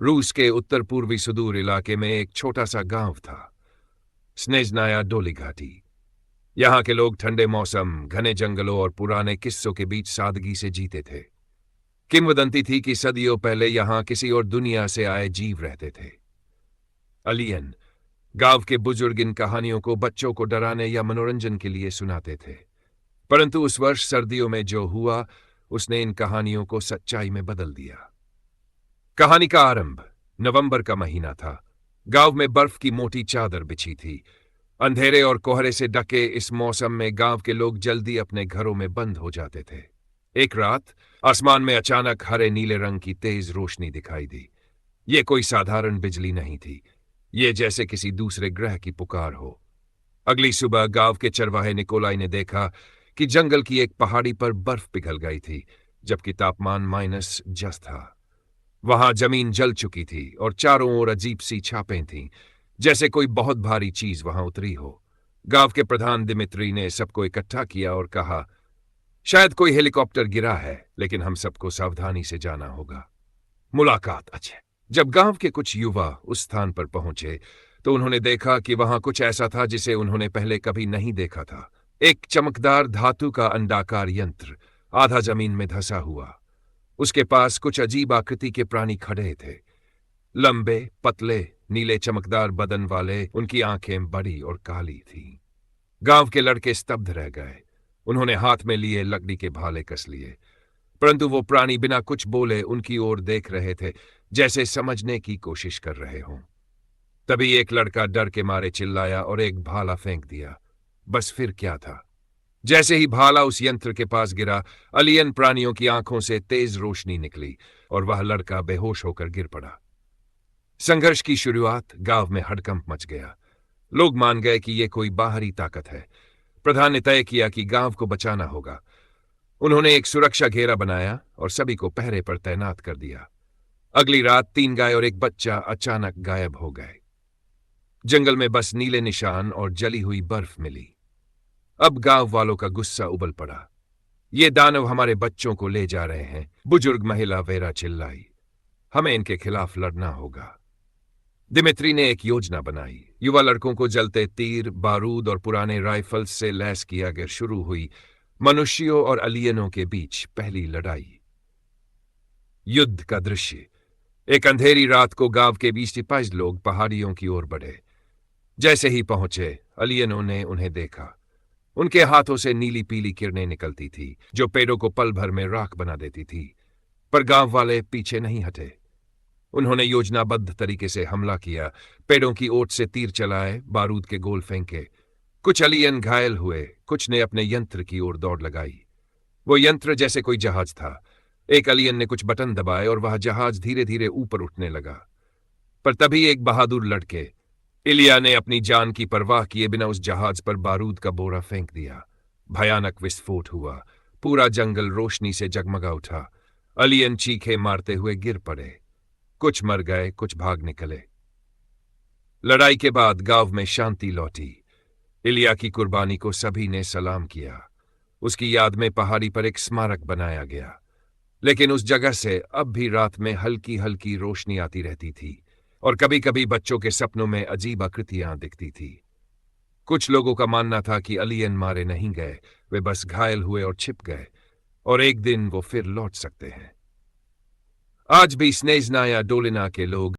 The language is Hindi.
रूस के उत्तर पूर्वी सुदूर इलाके में एक छोटा सा गांव था, स्नेजनाया डोली घाटी। यहां के लोग ठंडे मौसम, घने जंगलों और पुराने किस्सों के बीच सादगी से जीते थे। किंवदंती थी कि सदियों पहले यहां किसी और दुनिया से आए जीव रहते थे। अलियन, गांव के बुजुर्ग इन कहानियों को बच्चों को डराने या मनोरंजन के लिए सुनाते थे। परंतु उस वर्ष सर्दियों में जो हुआ, उसने इन कहानियों को सच्चाई में बदल दिया। कहानी का आरंभ नवंबर का महीना था। गांव में बर्फ की मोटी चादर बिछी थी। अंधेरे और कोहरे से ढके इस मौसम में गांव के लोग जल्दी अपने घरों में बंद हो जाते थे। एक रात आसमान में अचानक हरे नीले रंग की तेज रोशनी दिखाई दी। ये कोई साधारण बिजली नहीं थी, ये जैसे किसी दूसरे ग्रह की पुकार हो। अगली सुबह गांव के चरवाहे निकोलाई ने देखा कि जंगल की एक पहाड़ी पर बर्फ पिघल गई थी, जबकि तापमान -10 था। वहां जमीन जल चुकी थी और चारों ओर अजीब सी छापें थीं, जैसे कोई बहुत भारी चीज वहां उतरी हो। गांव के प्रधान दिमित्री ने सबको इकट्ठा किया और कहा, शायद कोई हेलीकॉप्टर गिरा है, लेकिन हम सबको सावधानी से जाना होगा। मुलाकात अच्छे। जब गांव के कुछ युवा उस स्थान पर पहुंचे तो उन्होंने देखा कि वहां कुछ ऐसा था जिसे उन्होंने पहले कभी नहीं देखा था। एक चमकदार धातु का अंडाकार यंत्र, आधा जमीन में धंसा हुआ। उसके पास कुछ अजीब आकृति के प्राणी खड़े थे, लंबे, पतले, नीले चमकदार बदन वाले। उनकी आंखें बड़ी और काली थीं। गांव के लड़के स्तब्ध रह गए। उन्होंने हाथ में लिए लकड़ी के भाले कस लिए, परंतु वो प्राणी बिना कुछ बोले उनकी ओर देख रहे थे, जैसे समझने की कोशिश कर रहे हों। तभी एक लड़का डर के मारे चिल्लाया और एक भाला फेंक दिया। बस फिर क्या था? जैसे ही भाला उस यंत्र के पास गिरा, अलियन प्राणियों की आंखों से तेज रोशनी निकली और वह लड़का बेहोश होकर गिर पड़ा। संघर्ष की शुरुआत गांव में हड़कंप मच गया। लोग मान गए कि यह कोई बाहरी ताकत है। प्रधान ने तय किया कि गांव को बचाना होगा। उन्होंने एक सुरक्षा घेरा बनाया और सभी को पहरे पर तैनात कर दिया। अगली रात 3 गाय और एक बच्चा अचानक गायब हो गए। जंगल में बस नीले निशान और जली हुई बर्फ मिली। अब गांव वालों का गुस्सा उबल पड़ा। ये दानव हमारे बच्चों को ले जा रहे हैं, बुजुर्ग महिला वेरा चिल्लाई। हमें इनके खिलाफ लड़ना होगा। दिमित्री ने एक योजना बनाई। युवा लड़कों को जलते तीर, बारूद और पुराने राइफल्स से लैस किया गया। शुरू हुई मनुष्यों और अलियनों के बीच पहली लड़ाई। युद्ध का दृश्य। एक अंधेरी रात को गांव के 20-22 लोग पहाड़ियों की ओर बढ़े। जैसे ही पहुंचे, अलियनों ने उन्हें देखा। उनके हाथों से नीली पीली किरणें निकलती थी, जो पेड़ों को पल भर में राख बना देती थी। पर गांव वाले पीछे नहीं हटे। उन्होंने योजनाबद्ध तरीके से हमला किया। पेड़ों की ओट से तीर चलाए, बारूद के गोल फेंके। कुछ अलियन घायल हुए, कुछ ने अपने यंत्र की ओर दौड़ लगाई। वो यंत्र जैसे कोई जहाज था। एक अलियन ने कुछ बटन दबाए और वह जहाज धीरे धीरे ऊपर उठने लगा। पर तभी एक बहादुर लड़के इलिया ने अपनी जान की परवाह किए बिना उस जहाज पर बारूद का बोरा फेंक दिया। भयानक विस्फोट हुआ। पूरा जंगल रोशनी से जगमगा उठा। अलियन चीखे मारते हुए गिर पड़े। कुछ मर गए, कुछ भाग निकले। लड़ाई के बाद गांव में शांति लौटी। इलिया की कुर्बानी को सभी ने सलाम किया। उसकी याद में पहाड़ी पर एक स्मारक बनाया गया। लेकिन उस जगह से अब भी रात में हल्की हल्की रोशनी आती रहती थी और कभी कभी बच्चों के सपनों में अजीब आकृतियां दिखती थी। कुछ लोगों का मानना था कि अलियन मारे नहीं गए, वे बस घायल हुए और छिप गए, और एक दिन वो फिर लौट सकते हैं। आज भी स्नेजना या डोलिना के लोग